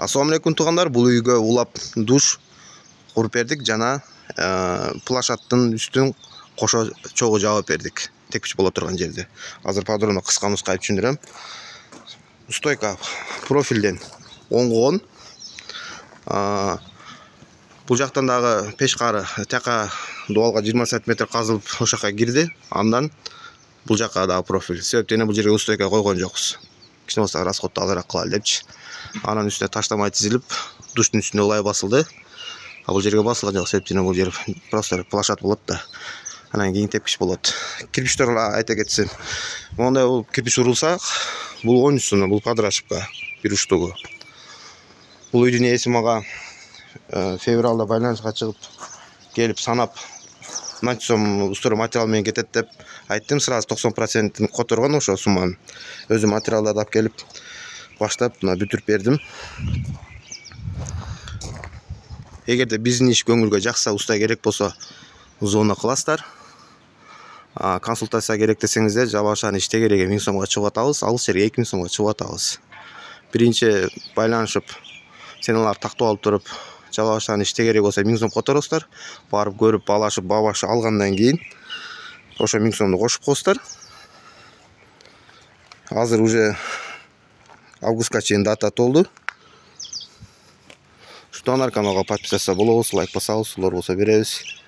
Assalamu алейкум туугандар. Бул үйгө улап душ куруп бердик жана плашаттын үстүн кошо чогуу жаап бердик. Текпич боло турган жерде. Азыр подробно кыска нуска айтып түшүндүрөм. Стойка профилден оңгон. Бул жактан дагы пеш кары така дуалга 20 см казылып ошол жака кирди. Андан бул жака дагы профиль. Себептен бул жерге стойка койгон жокпуз. Кичине болсо расходду азыраак кылалы депчи. Анан үстүнө таштамай тизилип, душтун үстүнө ылай басылды. Бул жерге басылган жок, себептен бул жер просто плашат болот да. Анан кийин тепкич болот. Кирпич тууралуу айта кетсем, мондай болуп кирпич урулса, бул 13 бул квадратчыкка бир уштугу. Бул үйдүн ээси мага февралда байланышка чыгып, келип санап, мынча сом устура материал менен кетет деп айттым. Сразу 90% которгон ошо сумманы. Өзү материалдарды алып келип баштап мына бүтүрүп бердим. Эгерде биздин иш көңүлгө жакса, уста керек болсо звонок кыласыздар. Консультация керек десеңиздер, Жалал иште кереги 1000 сомго чыгып атабыз, алыс жерге 2000 сомго чыгып атабыз. Биринчи байланышып, сеналар тактап алып туруп, Жалал иште керек болсо 1000 сом которосуздар. Барып көрүп, баалашып, баа-башы алгандан кийин ошо 1000 сомду кошуп коесуздар. Азыр уже августка чейин дата толду. Ушундан каналга подписаться болобуз, лайк басабыз, улар болсо беребиз.